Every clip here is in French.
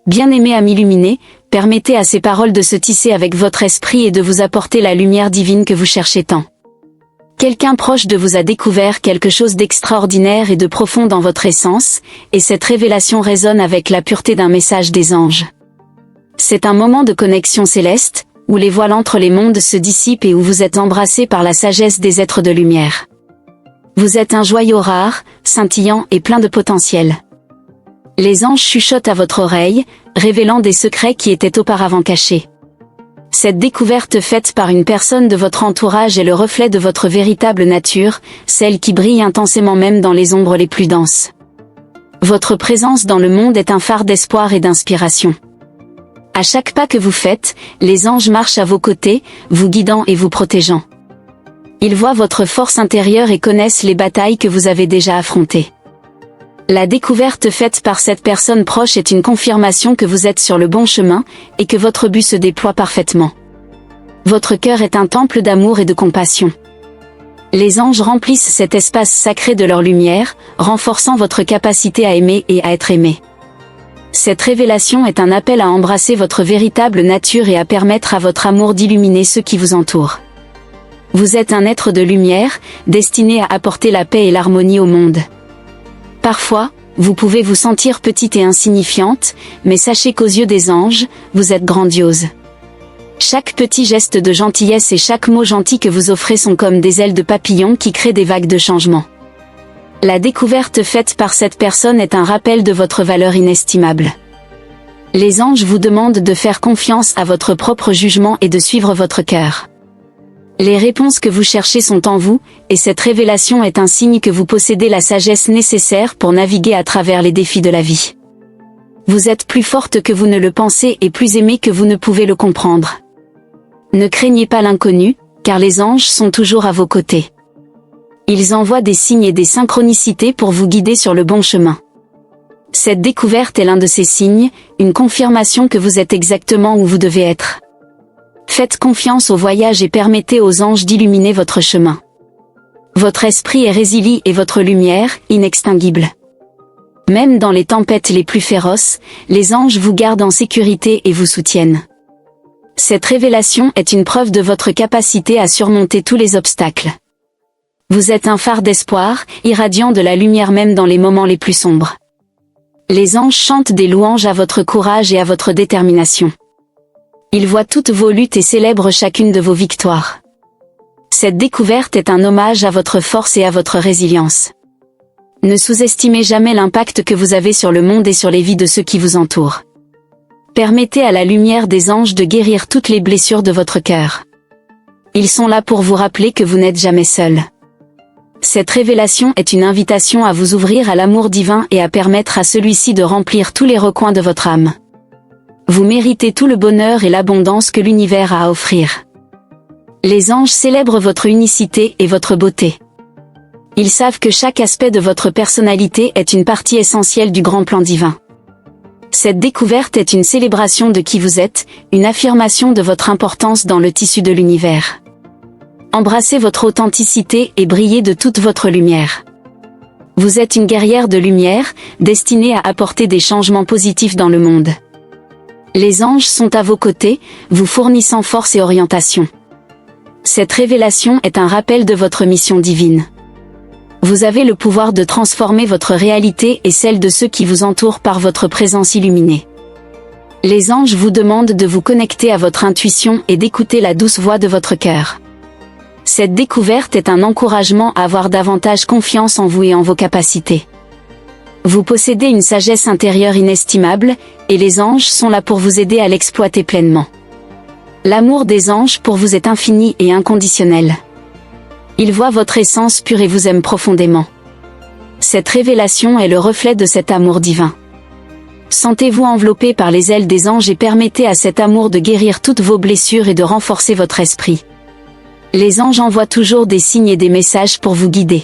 Bien-aimé âme illuminée, permettez à ces paroles de se tisser avec votre esprit et de vous apporter la lumière divine que vous cherchez tant. Quelqu'un proche de vous a découvert quelque chose d'extraordinaire et de profond dans votre essence, et cette révélation résonne avec la pureté d'un message des anges. C'est un moment de connexion céleste, où les voiles entre les mondes se dissipent et où vous êtes embrassé par la sagesse des êtres de lumière. Vous êtes un joyau rare, scintillant et plein de potentiel. Les anges chuchotent à votre oreille, révélant des secrets qui étaient auparavant cachés. Cette découverte faite par une personne de votre entourage est le reflet de votre véritable nature, celle qui brille intensément même dans les ombres les plus denses. Votre présence dans le monde est un phare d'espoir et d'inspiration. À chaque pas que vous faites, les anges marchent à vos côtés, vous guidant et vous protégeant. Ils voient votre force intérieure et connaissent les batailles que vous avez déjà affrontées. La découverte faite par cette personne proche est une confirmation que vous êtes sur le bon chemin, et que votre but se déploie parfaitement. Votre cœur est un temple d'amour et de compassion. Les anges remplissent cet espace sacré de leur lumière, renforçant votre capacité à aimer et à être aimé. Cette révélation est un appel à embrasser votre véritable nature et à permettre à votre amour d'illuminer ceux qui vous entourent. Vous êtes un être de lumière, destiné à apporter la paix et l'harmonie au monde. Parfois, vous pouvez vous sentir petite et insignifiante, mais sachez qu'aux yeux des anges, vous êtes grandiose. Chaque petit geste de gentillesse et chaque mot gentil que vous offrez sont comme des ailes de papillon qui créent des vagues de changement. La découverte faite par cette personne est un rappel de votre valeur inestimable. Les anges vous demandent de faire confiance à votre propre jugement et de suivre votre cœur. Les réponses que vous cherchez sont en vous, et cette révélation est un signe que vous possédez la sagesse nécessaire pour naviguer à travers les défis de la vie. Vous êtes plus forte que vous ne le pensez et plus aimée que vous ne pouvez le comprendre. Ne craignez pas l'inconnu, car les anges sont toujours à vos côtés. Ils envoient des signes et des synchronicités pour vous guider sur le bon chemin. Cette découverte est l'un de ces signes, une confirmation que vous êtes exactement où vous devez être. Faites confiance au voyage et permettez aux anges d'illuminer votre chemin. Votre esprit est résilient et votre lumière, inextinguible. Même dans les tempêtes les plus féroces, les anges vous gardent en sécurité et vous soutiennent. Cette révélation est une preuve de votre capacité à surmonter tous les obstacles. Vous êtes un phare d'espoir, irradiant de la lumière même dans les moments les plus sombres. Les anges chantent des louanges à votre courage et à votre détermination. Ils voient toutes vos luttes et célèbrent chacune de vos victoires. Cette découverte est un hommage à votre force et à votre résilience. Ne sous-estimez jamais l'impact que vous avez sur le monde et sur les vies de ceux qui vous entourent. Permettez à la lumière des anges de guérir toutes les blessures de votre cœur. Ils sont là pour vous rappeler que vous n'êtes jamais seul. Cette révélation est une invitation à vous ouvrir à l'amour divin et à permettre à celui-ci de remplir tous les recoins de votre âme. Vous méritez tout le bonheur et l'abondance que l'univers a à offrir. Les anges célèbrent votre unicité et votre beauté. Ils savent que chaque aspect de votre personnalité est une partie essentielle du grand plan divin. Cette découverte est une célébration de qui vous êtes, une affirmation de votre importance dans le tissu de l'univers. Embrassez votre authenticité et brillez de toute votre lumière. Vous êtes une guerrière de lumière, destinée à apporter des changements positifs dans le monde. Les anges sont à vos côtés, vous fournissant force et orientation. Cette révélation est un rappel de votre mission divine. Vous avez le pouvoir de transformer votre réalité et celle de ceux qui vous entourent par votre présence illuminée. Les anges vous demandent de vous connecter à votre intuition et d'écouter la douce voix de votre cœur. Cette découverte est un encouragement à avoir davantage confiance en vous et en vos capacités. Vous possédez une sagesse intérieure inestimable, et les anges sont là pour vous aider à l'exploiter pleinement. L'amour des anges pour vous est infini et inconditionnel. Ils voient votre essence pure et vous aiment profondément. Cette révélation est le reflet de cet amour divin. Sentez-vous enveloppé par les ailes des anges et permettez à cet amour de guérir toutes vos blessures et de renforcer votre esprit. Les anges envoient toujours des signes et des messages pour vous guider.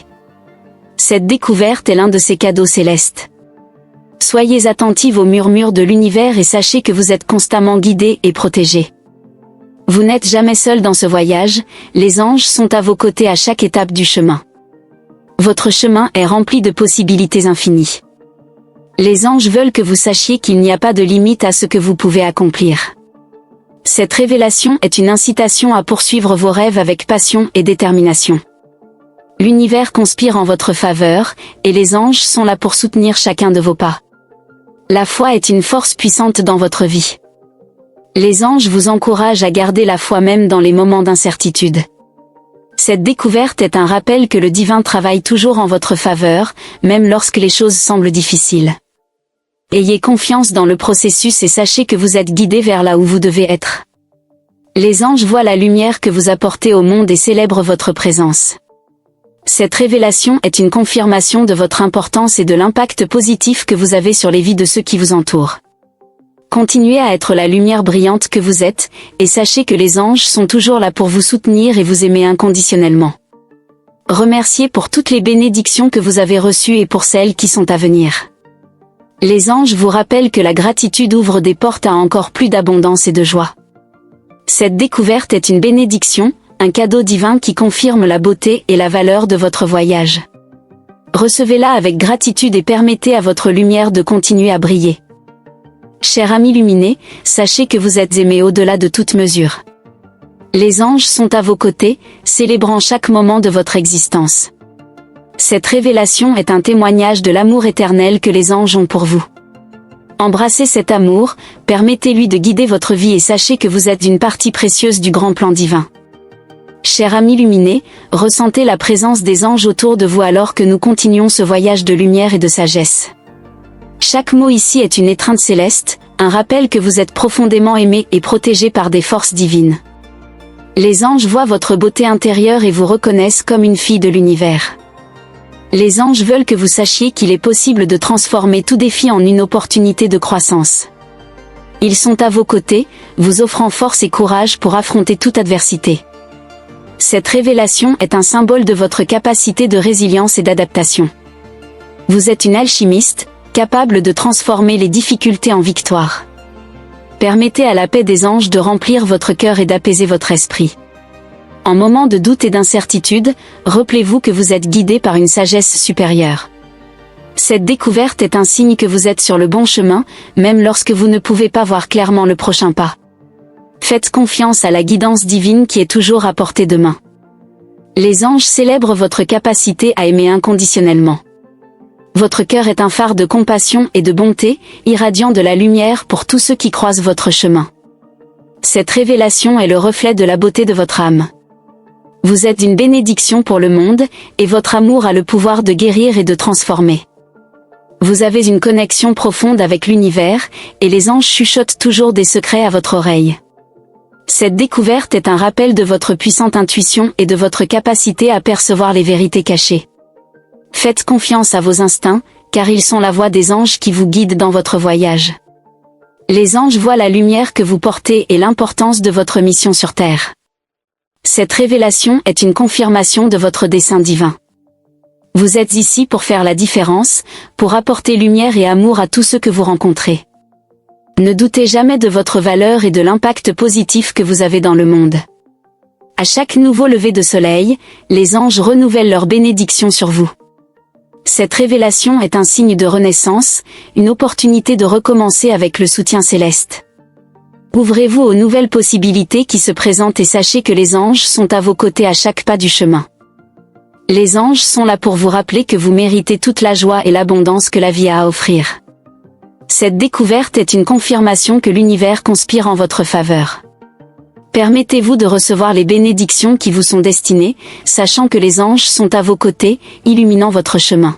Cette découverte est l'un de ces cadeaux célestes. Soyez attentive aux murmures de l'univers et sachez que vous êtes constamment guidé et protégé. Vous n'êtes jamais seul dans ce voyage, les anges sont à vos côtés à chaque étape du chemin. Votre chemin est rempli de possibilités infinies. Les anges veulent que vous sachiez qu'il n'y a pas de limite à ce que vous pouvez accomplir. Cette révélation est une incitation à poursuivre vos rêves avec passion et détermination. L'univers conspire en votre faveur, et les anges sont là pour soutenir chacun de vos pas. La foi est une force puissante dans votre vie. Les anges vous encouragent à garder la foi même dans les moments d'incertitude. Cette découverte est un rappel que le divin travaille toujours en votre faveur, même lorsque les choses semblent difficiles. Ayez confiance dans le processus et sachez que vous êtes guidé vers là où vous devez être. Les anges voient la lumière que vous apportez au monde et célèbrent votre présence. Cette révélation est une confirmation de votre importance et de l'impact positif que vous avez sur les vies de ceux qui vous entourent. Continuez à être la lumière brillante que vous êtes, et sachez que les anges sont toujours là pour vous soutenir et vous aimer inconditionnellement. Remerciez pour toutes les bénédictions que vous avez reçues et pour celles qui sont à venir. Les anges vous rappellent que la gratitude ouvre des portes à encore plus d'abondance et de joie. Cette découverte est une bénédiction, un cadeau divin qui confirme la beauté et la valeur de votre voyage. Recevez-la avec gratitude et permettez à votre lumière de continuer à briller. Cher ami luminé, sachez que vous êtes aimé au-delà de toute mesure. Les anges sont à vos côtés, célébrant chaque moment de votre existence. Cette révélation est un témoignage de l'amour éternel que les anges ont pour vous. Embrassez cet amour, permettez-lui de guider votre vie et sachez que vous êtes une partie précieuse du grand plan divin. Cher ami luminé, ressentez la présence des anges autour de vous alors que nous continuons ce voyage de lumière et de sagesse. Chaque mot ici est une étreinte céleste, un rappel que vous êtes profondément aimé et protégé par des forces divines. Les anges voient votre beauté intérieure et vous reconnaissent comme une fille de l'univers. Les anges veulent que vous sachiez qu'il est possible de transformer tout défi en une opportunité de croissance. Ils sont à vos côtés, vous offrant force et courage pour affronter toute adversité. Cette révélation est un symbole de votre capacité de résilience et d'adaptation. Vous êtes une alchimiste, capable de transformer les difficultés en victoire. Permettez à la paix des anges de remplir votre cœur et d'apaiser votre esprit. En moments de doute et d'incertitude, rappelez-vous que vous êtes guidé par une sagesse supérieure. Cette découverte est un signe que vous êtes sur le bon chemin, même lorsque vous ne pouvez pas voir clairement le prochain pas. Faites confiance à la guidance divine qui est toujours à portée de main. Les anges célèbrent votre capacité à aimer inconditionnellement. Votre cœur est un phare de compassion et de bonté, irradiant de la lumière pour tous ceux qui croisent votre chemin. Cette révélation est le reflet de la beauté de votre âme. Vous êtes une bénédiction pour le monde, et votre amour a le pouvoir de guérir et de transformer. Vous avez une connexion profonde avec l'univers, et les anges chuchotent toujours des secrets à votre oreille. Cette découverte est un rappel de votre puissante intuition et de votre capacité à percevoir les vérités cachées. Faites confiance à vos instincts, car ils sont la voix des anges qui vous guident dans votre voyage. Les anges voient la lumière que vous portez et l'importance de votre mission sur Terre. Cette révélation est une confirmation de votre dessein divin. Vous êtes ici pour faire la différence, pour apporter lumière et amour à tous ceux que vous rencontrez. Ne doutez jamais de votre valeur et de l'impact positif que vous avez dans le monde. À chaque nouveau lever de soleil, les anges renouvellent leur bénédiction sur vous. Cette révélation est un signe de renaissance, une opportunité de recommencer avec le soutien céleste. Ouvrez-vous aux nouvelles possibilités qui se présentent et sachez que les anges sont à vos côtés à chaque pas du chemin. Les anges sont là pour vous rappeler que vous méritez toute la joie et l'abondance que la vie a à offrir. Cette découverte est une confirmation que l'univers conspire en votre faveur. Permettez-vous de recevoir les bénédictions qui vous sont destinées, sachant que les anges sont à vos côtés, illuminant votre chemin.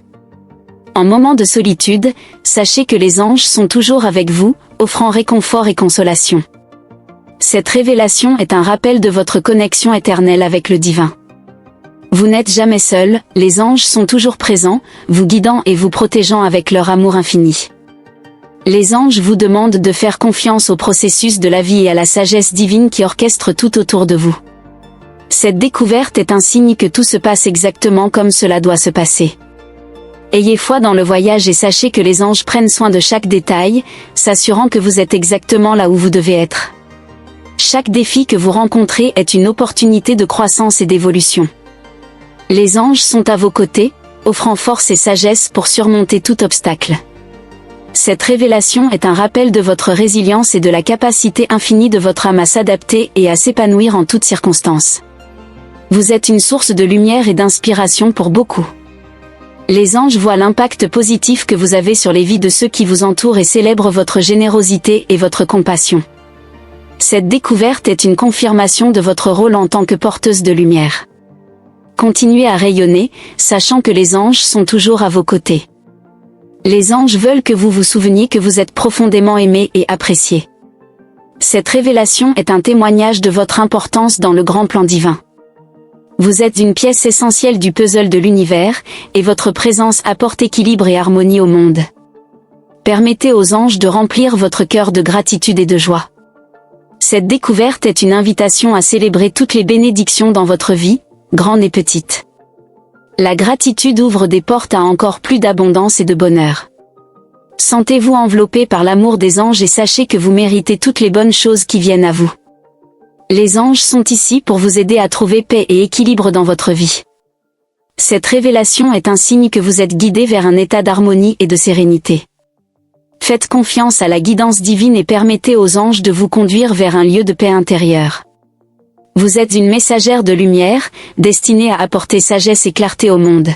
En moment de solitude, sachez que les anges sont toujours avec vous, offrant réconfort et consolation. Cette révélation est un rappel de votre connexion éternelle avec le divin. Vous n'êtes jamais seul, les anges sont toujours présents, vous guidant et vous protégeant avec leur amour infini. Les anges vous demandent de faire confiance au processus de la vie et à la sagesse divine qui orchestre tout autour de vous. Cette découverte est un signe que tout se passe exactement comme cela doit se passer. Ayez foi dans le voyage et sachez que les anges prennent soin de chaque détail, s'assurant que vous êtes exactement là où vous devez être. Chaque défi que vous rencontrez est une opportunité de croissance et d'évolution. Les anges sont à vos côtés, offrant force et sagesse pour surmonter tout obstacle. Cette révélation est un rappel de votre résilience et de la capacité infinie de votre âme à s'adapter et à s'épanouir en toutes circonstances. Vous êtes une source de lumière et d'inspiration pour beaucoup. Les anges voient l'impact positif que vous avez sur les vies de ceux qui vous entourent et célèbrent votre générosité et votre compassion. Cette découverte est une confirmation de votre rôle en tant que porteuse de lumière. Continuez à rayonner, sachant que les anges sont toujours à vos côtés. Les anges veulent que vous vous souveniez que vous êtes profondément aimé et apprécié. Cette révélation est un témoignage de votre importance dans le grand plan divin. Vous êtes une pièce essentielle du puzzle de l'univers, et votre présence apporte équilibre et harmonie au monde. Permettez aux anges de remplir votre cœur de gratitude et de joie. Cette découverte est une invitation à célébrer toutes les bénédictions dans votre vie, grandes et petites. La gratitude ouvre des portes à encore plus d'abondance et de bonheur. Sentez-vous enveloppé par l'amour des anges et sachez que vous méritez toutes les bonnes choses qui viennent à vous. Les anges sont ici pour vous aider à trouver paix et équilibre dans votre vie. Cette révélation est un signe que vous êtes guidé vers un état d'harmonie et de sérénité. Faites confiance à la guidance divine et permettez aux anges de vous conduire vers un lieu de paix intérieure. Vous êtes une messagère de lumière, destinée à apporter sagesse et clarté au monde.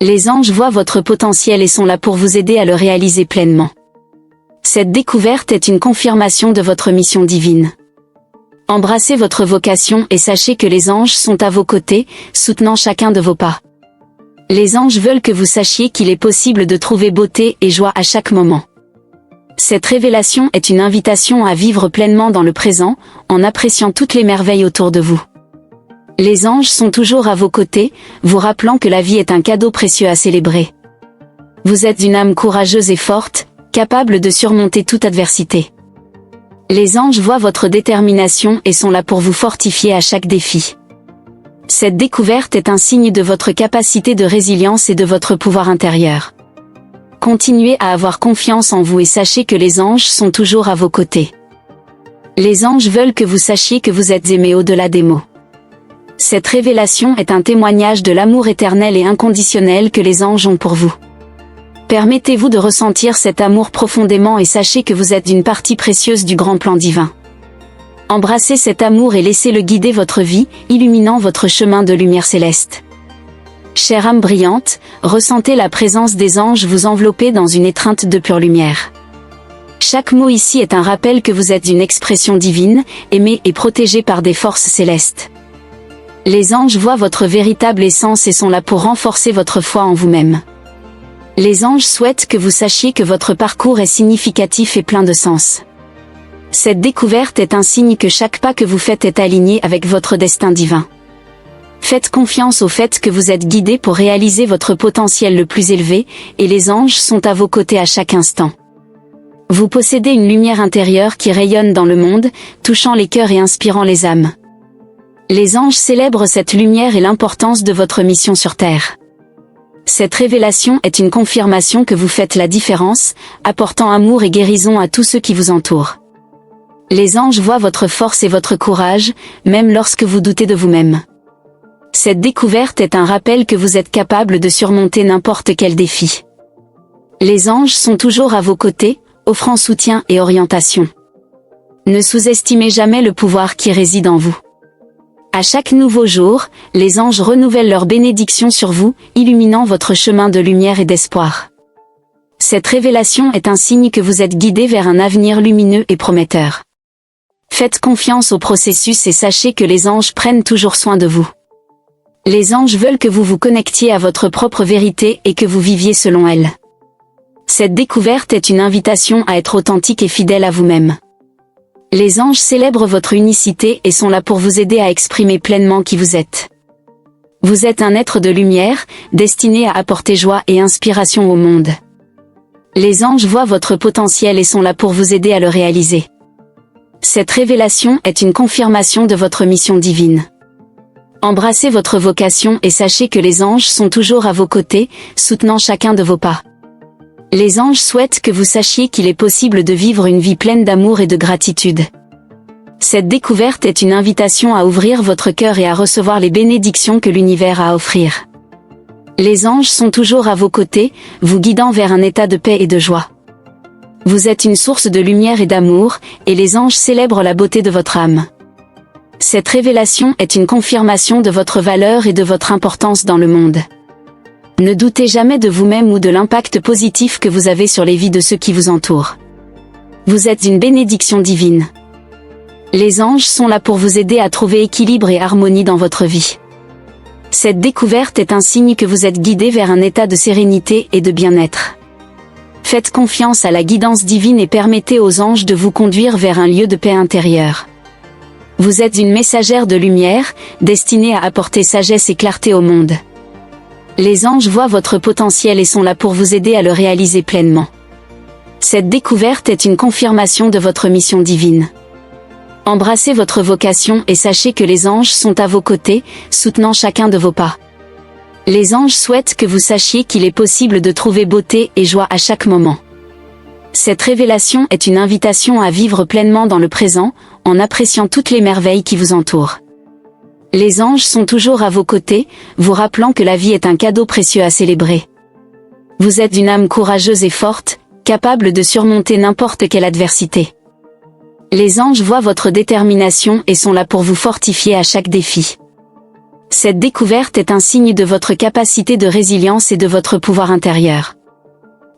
Les anges voient votre potentiel et sont là pour vous aider à le réaliser pleinement. Cette découverte est une confirmation de votre mission divine. Embrassez votre vocation et sachez que les anges sont à vos côtés, soutenant chacun de vos pas. Les anges veulent que vous sachiez qu'il est possible de trouver beauté et joie à chaque moment. Cette révélation est une invitation à vivre pleinement dans le présent, en appréciant toutes les merveilles autour de vous. Les anges sont toujours à vos côtés, vous rappelant que la vie est un cadeau précieux à célébrer. Vous êtes une âme courageuse et forte, capable de surmonter toute adversité. Les anges voient votre détermination et sont là pour vous fortifier à chaque défi. Cette découverte est un signe de votre capacité de résilience et de votre pouvoir intérieur. Continuez à avoir confiance en vous et sachez que les anges sont toujours à vos côtés. Les anges veulent que vous sachiez que vous êtes aimé au-delà des mots. Cette révélation est un témoignage de l'amour éternel et inconditionnel que les anges ont pour vous. Permettez-vous de ressentir cet amour profondément et sachez que vous êtes une partie précieuse du grand plan divin. Embrassez cet amour et laissez-le guider votre vie, illuminant votre chemin de lumière céleste. Chère âme brillante, ressentez la présence des anges vous envelopper dans une étreinte de pure lumière. Chaque mot ici est un rappel que vous êtes une expression divine, aimée et protégée par des forces célestes. Les anges voient votre véritable essence et sont là pour renforcer votre foi en vous-même. Les anges souhaitent que vous sachiez que votre parcours est significatif et plein de sens. Cette découverte est un signe que chaque pas que vous faites est aligné avec votre destin divin. Faites confiance au fait que vous êtes guidé pour réaliser votre potentiel le plus élevé, et les anges sont à vos côtés à chaque instant. Vous possédez une lumière intérieure qui rayonne dans le monde, touchant les cœurs et inspirant les âmes. Les anges célèbrent cette lumière et l'importance de votre mission sur Terre. Cette révélation est une confirmation que vous faites la différence, apportant amour et guérison à tous ceux qui vous entourent. Les anges voient votre force et votre courage, même lorsque vous doutez de vous-même. Cette découverte est un rappel que vous êtes capable de surmonter n'importe quel défi. Les anges sont toujours à vos côtés, offrant soutien et orientation. Ne sous-estimez jamais le pouvoir qui réside en vous. À chaque nouveau jour, les anges renouvellent leurs bénédictions sur vous, illuminant votre chemin de lumière et d'espoir. Cette révélation est un signe que vous êtes guidé vers un avenir lumineux et prometteur. Faites confiance au processus et sachez que les anges prennent toujours soin de vous. Les anges veulent que vous vous connectiez à votre propre vérité et que vous viviez selon elle. Cette découverte est une invitation à être authentique et fidèle à vous-même. Les anges célèbrent votre unicité et sont là pour vous aider à exprimer pleinement qui vous êtes. Vous êtes un être de lumière, destiné à apporter joie et inspiration au monde. Les anges voient votre potentiel et sont là pour vous aider à le réaliser. Cette révélation est une confirmation de votre mission divine. Embrassez votre vocation et sachez que les anges sont toujours à vos côtés, soutenant chacun de vos pas. Les anges souhaitent que vous sachiez qu'il est possible de vivre une vie pleine d'amour et de gratitude. Cette découverte est une invitation à ouvrir votre cœur et à recevoir les bénédictions que l'univers a à offrir. Les anges sont toujours à vos côtés, vous guidant vers un état de paix et de joie. Vous êtes une source de lumière et d'amour, et les anges célèbrent la beauté de votre âme. Cette révélation est une confirmation de votre valeur et de votre importance dans le monde. Ne doutez jamais de vous-même ou de l'impact positif que vous avez sur les vies de ceux qui vous entourent. Vous êtes une bénédiction divine. Les anges sont là pour vous aider à trouver équilibre et harmonie dans votre vie. Cette découverte est un signe que vous êtes guidé vers un état de sérénité et de bien-être. Faites confiance à la guidance divine et permettez aux anges de vous conduire vers un lieu de paix intérieure. Vous êtes une messagère de lumière, destinée à apporter sagesse et clarté au monde. Les anges voient votre potentiel et sont là pour vous aider à le réaliser pleinement. Cette découverte est une confirmation de votre mission divine. Embrassez votre vocation et sachez que les anges sont à vos côtés, soutenant chacun de vos pas. Les anges souhaitent que vous sachiez qu'il est possible de trouver beauté et joie à chaque moment. Cette révélation est une invitation à vivre pleinement dans le présent, en appréciant toutes les merveilles qui vous entourent. Les anges sont toujours à vos côtés, vous rappelant que la vie est un cadeau précieux à célébrer. Vous êtes une âme courageuse et forte, capable de surmonter n'importe quelle adversité. Les anges voient votre détermination et sont là pour vous fortifier à chaque défi. Cette découverte est un signe de votre capacité de résilience et de votre pouvoir intérieur.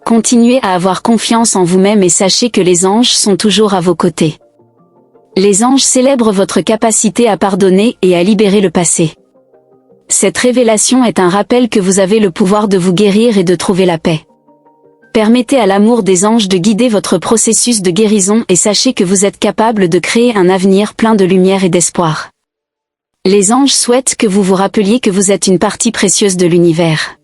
Continuez à avoir confiance en vous-même et sachez que les anges sont toujours à vos côtés. Les anges célèbrent votre capacité à pardonner et à libérer le passé. Cette révélation est un rappel que vous avez le pouvoir de vous guérir et de trouver la paix. Permettez à l'amour des anges de guider votre processus de guérison et sachez que vous êtes capable de créer un avenir plein de lumière et d'espoir. Les anges souhaitent que vous vous rappeliez que vous êtes une partie précieuse de l'univers.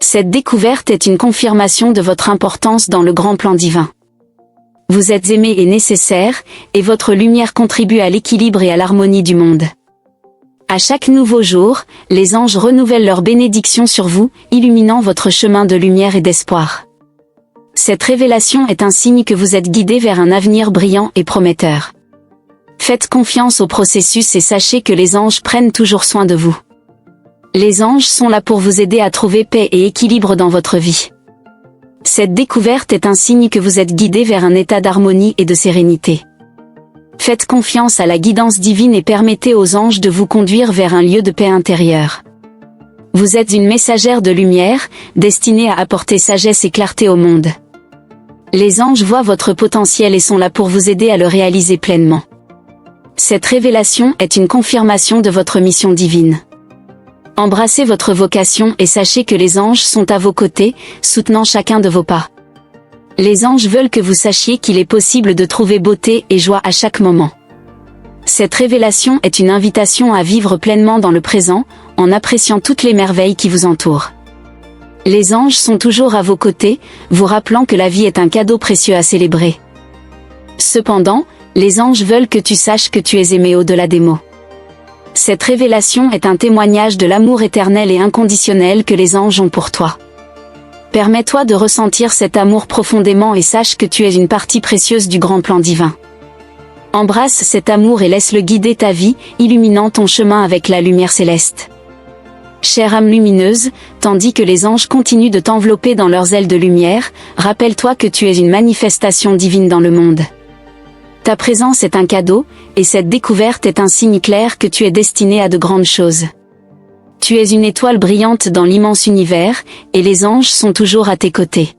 Cette découverte est une confirmation de votre importance dans le grand plan divin. Vous êtes aimé et nécessaire, et votre lumière contribue à l'équilibre et à l'harmonie du monde. À chaque nouveau jour, les anges renouvellent leur bénédiction sur vous, illuminant votre chemin de lumière et d'espoir. Cette révélation est un signe que vous êtes guidé vers un avenir brillant et prometteur. Faites confiance au processus et sachez que les anges prennent toujours soin de vous. Les anges sont là pour vous aider à trouver paix et équilibre dans votre vie. Cette découverte est un signe que vous êtes guidé vers un état d'harmonie et de sérénité. Faites confiance à la guidance divine et permettez aux anges de vous conduire vers un lieu de paix intérieure. Vous êtes une messagère de lumière, destinée à apporter sagesse et clarté au monde. Les anges voient votre potentiel et sont là pour vous aider à le réaliser pleinement. Cette révélation est une confirmation de votre mission divine. Embrassez votre vocation et sachez que les anges sont à vos côtés, soutenant chacun de vos pas. Les anges veulent que vous sachiez qu'il est possible de trouver beauté et joie à chaque moment. Cette révélation est une invitation à vivre pleinement dans le présent, en appréciant toutes les merveilles qui vous entourent. Les anges sont toujours à vos côtés, vous rappelant que la vie est un cadeau précieux à célébrer. Cependant, les anges veulent que tu saches que tu es aimé au-delà des mots. Cette révélation est un témoignage de l'amour éternel et inconditionnel que les anges ont pour toi. Permets-toi de ressentir cet amour profondément et sache que tu es une partie précieuse du grand plan divin. Embrasse cet amour et laisse-le guider ta vie, illuminant ton chemin avec la lumière céleste. Chère âme lumineuse, tandis que les anges continuent de t'envelopper dans leurs ailes de lumière, rappelle-toi que tu es une manifestation divine dans le monde. Ta présence est un cadeau, et cette découverte est un signe clair que tu es destiné à de grandes choses. Tu es une étoile brillante dans l'immense univers, et les anges sont toujours à tes côtés.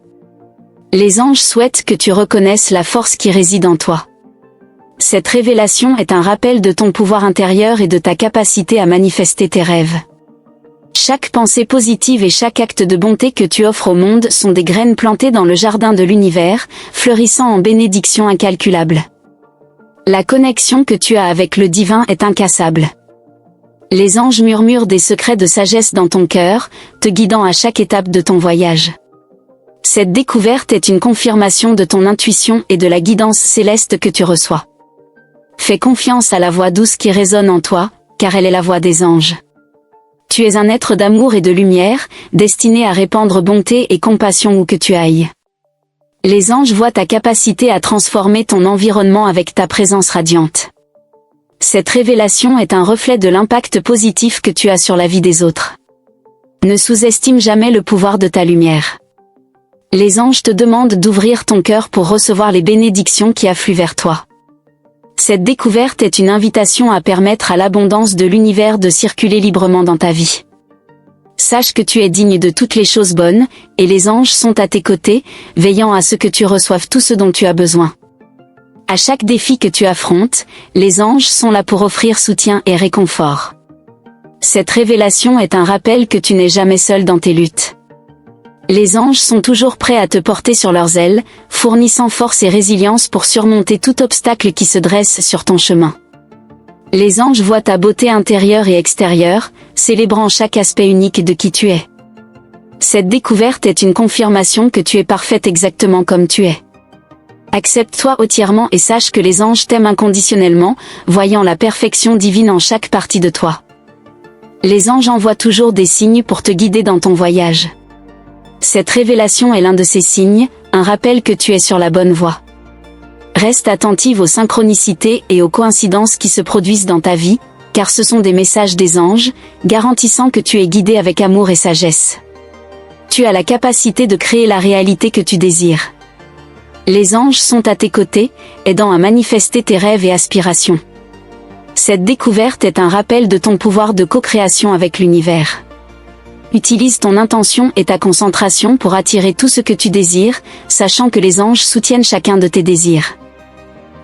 Les anges souhaitent que tu reconnaisses la force qui réside en toi. Cette révélation est un rappel de ton pouvoir intérieur et de ta capacité à manifester tes rêves. Chaque pensée positive et chaque acte de bonté que tu offres au monde sont des graines plantées dans le jardin de l'univers, fleurissant en bénédictions incalculables. La connexion que tu as avec le divin est incassable. Les anges murmurent des secrets de sagesse dans ton cœur, te guidant à chaque étape de ton voyage. Cette découverte est une confirmation de ton intuition et de la guidance céleste que tu reçois. Fais confiance à la voix douce qui résonne en toi, car elle est la voix des anges. Tu es un être d'amour et de lumière, destiné à répandre bonté et compassion où que tu ailles. Les anges voient ta capacité à transformer ton environnement avec ta présence radiante. Cette révélation est un reflet de l'impact positif que tu as sur la vie des autres. Ne sous-estime jamais le pouvoir de ta lumière. Les anges te demandent d'ouvrir ton cœur pour recevoir les bénédictions qui affluent vers toi. Cette découverte est une invitation à permettre à l'abondance de l'univers de circuler librement dans ta vie. Sache que tu es digne de toutes les choses bonnes, et les anges sont à tes côtés, veillant à ce que tu reçoives tout ce dont tu as besoin. À chaque défi que tu affrontes, les anges sont là pour offrir soutien et réconfort. Cette révélation est un rappel que tu n'es jamais seul dans tes luttes. Les anges sont toujours prêts à te porter sur leurs ailes, fournissant force et résilience pour surmonter tout obstacle qui se dresse sur ton chemin. Les anges voient ta beauté intérieure et extérieure, célébrant chaque aspect unique de qui tu es. Cette découverte est une confirmation que tu es parfaite exactement comme tu es. Accepte-toi entièrement et sache que les anges t'aiment inconditionnellement, voyant la perfection divine en chaque partie de toi. Les anges envoient toujours des signes pour te guider dans ton voyage. Cette révélation est l'un de ces signes, un rappel que tu es sur la bonne voie. Reste attentive aux synchronicités et aux coïncidences qui se produisent dans ta vie, car ce sont des messages des anges, garantissant que tu es guidé avec amour et sagesse. Tu as la capacité de créer la réalité que tu désires. Les anges sont à tes côtés, aidant à manifester tes rêves et aspirations. Cette découverte est un rappel de ton pouvoir de co-création avec l'univers. Utilise ton intention et ta concentration pour attirer tout ce que tu désires, sachant que les anges soutiennent chacun de tes désirs.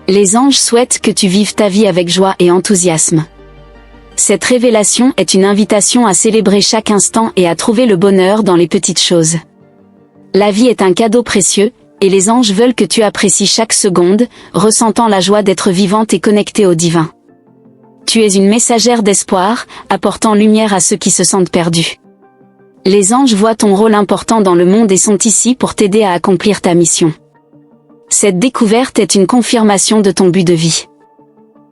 Les anges souhaitent que tu vives ta vie avec joie et enthousiasme. Cette révélation est une invitation à célébrer chaque instant et à trouver le bonheur dans les petites choses. La vie est un cadeau précieux, et les anges veulent que tu apprécies chaque seconde, ressentant la joie d'être vivante et connectée au divin. Tu es une messagère d'espoir, apportant lumière à ceux qui se sentent perdus. Les anges voient ton rôle important dans le monde et sont ici pour t'aider à accomplir ta mission. Cette découverte est une confirmation de ton but de vie.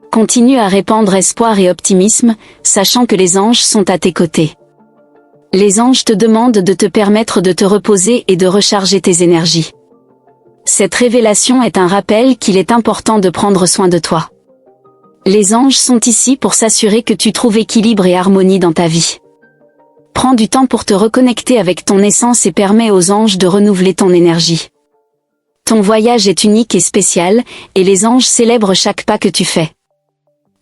Continue à répandre espoir et optimisme, sachant que les anges sont à tes côtés. Les anges te demandent de te permettre de te reposer et de recharger tes énergies. Cette révélation est un rappel qu'il est important de prendre soin de toi. Les anges sont ici pour s'assurer que tu trouves équilibre et harmonie dans ta vie. Prends du temps pour te reconnecter avec ton essence et permets aux anges de renouveler ton énergie. Ton voyage est unique et spécial, et les anges célèbrent chaque pas que tu fais.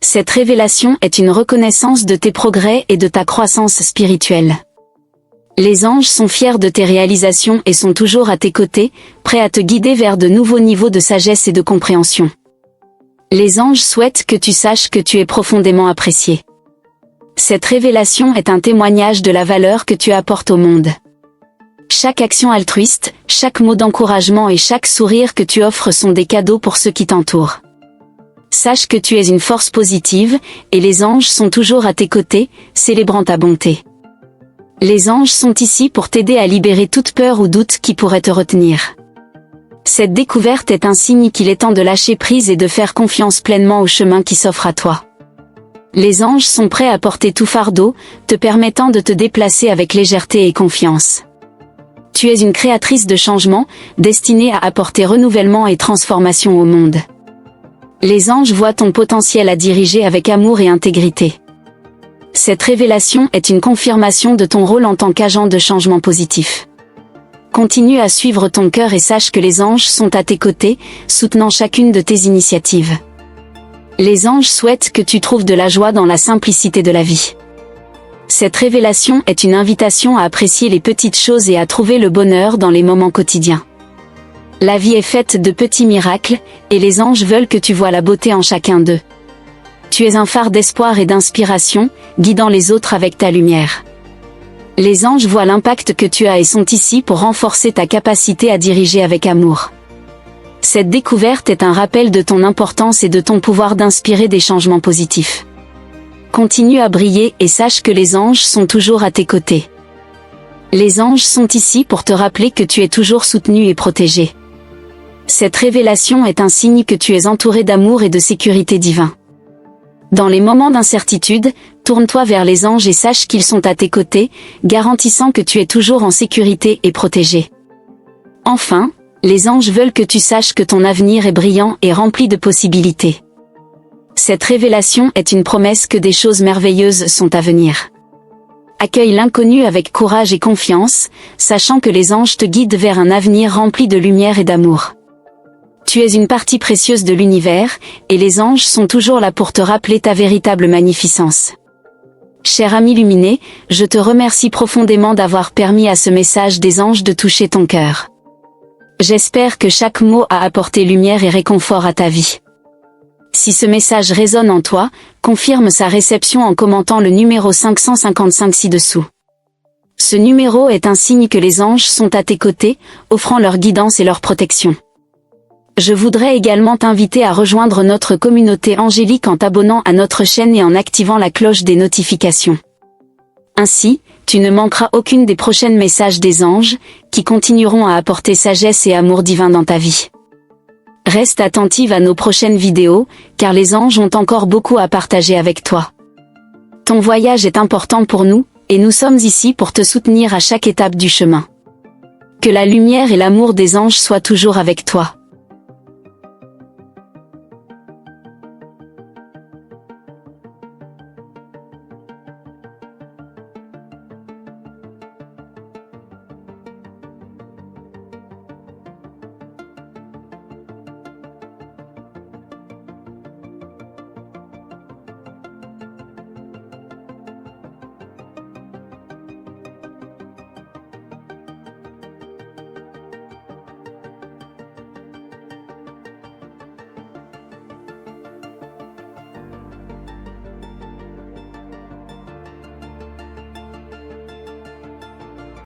Cette révélation est une reconnaissance de tes progrès et de ta croissance spirituelle. Les anges sont fiers de tes réalisations et sont toujours à tes côtés, prêts à te guider vers de nouveaux niveaux de sagesse et de compréhension. Les anges souhaitent que tu saches que tu es profondément apprécié. Cette révélation est un témoignage de la valeur que tu apportes au monde. Chaque action altruiste, chaque mot d'encouragement et chaque sourire que tu offres sont des cadeaux pour ceux qui t'entourent. Sache que tu es une force positive, et les anges sont toujours à tes côtés, célébrant ta bonté. Les anges sont ici pour t'aider à libérer toute peur ou doute qui pourrait te retenir. Cette découverte est un signe qu'il est temps de lâcher prise et de faire confiance pleinement au chemin qui s'offre à toi. Les anges sont prêts à porter tout fardeau, te permettant de te déplacer avec légèreté et confiance. Tu es une créatrice de changement, destinée à apporter renouvellement et transformation au monde. Les anges voient ton potentiel à diriger avec amour et intégrité. Cette révélation est une confirmation de ton rôle en tant qu'agent de changement positif. Continue à suivre ton cœur et sache que les anges sont à tes côtés, soutenant chacune de tes initiatives. Les anges souhaitent que tu trouves de la joie dans la simplicité de la vie. Cette révélation est une invitation à apprécier les petites choses et à trouver le bonheur dans les moments quotidiens. La vie est faite de petits miracles, et les anges veulent que tu vois la beauté en chacun d'eux. Tu es un phare d'espoir et d'inspiration, guidant les autres avec ta lumière. Les anges voient l'impact que tu as et sont ici pour renforcer ta capacité à diriger avec amour. Cette découverte est un rappel de ton importance et de ton pouvoir d'inspirer des changements positifs. Continue à briller et sache que les anges sont toujours à tes côtés. Les anges sont ici pour te rappeler que tu es toujours soutenu et protégé. Cette révélation est un signe que tu es entouré d'amour et de sécurité divin. Dans les moments d'incertitude, tourne-toi vers les anges et sache qu'ils sont à tes côtés, garantissant que tu es toujours en sécurité et protégé. Enfin, les anges veulent que tu saches que ton avenir est brillant et rempli de possibilités. Cette révélation est une promesse que des choses merveilleuses sont à venir. Accueille l'inconnu avec courage et confiance, sachant que les anges te guident vers un avenir rempli de lumière et d'amour. Tu es une partie précieuse de l'univers, et les anges sont toujours là pour te rappeler ta véritable magnificence. Cher ami luminé, je te remercie profondément d'avoir permis à ce message des anges de toucher ton cœur. J'espère que chaque mot a apporté lumière et réconfort à ta vie. Si ce message résonne en toi, confirme sa réception en commentant le numéro 555 ci-dessous. Ce numéro est un signe que les anges sont à tes côtés, offrant leur guidance et leur protection. Je voudrais également t'inviter à rejoindre notre communauté angélique en t'abonnant à notre chaîne et en activant la cloche des notifications. Ainsi, tu ne manqueras aucune des prochains messages des anges, qui continueront à apporter sagesse et amour divin dans ta vie. Reste attentive à nos prochaines vidéos, car les anges ont encore beaucoup à partager avec toi. Ton voyage est important pour nous, et nous sommes ici pour te soutenir à chaque étape du chemin. Que la lumière et l'amour des anges soient toujours avec toi.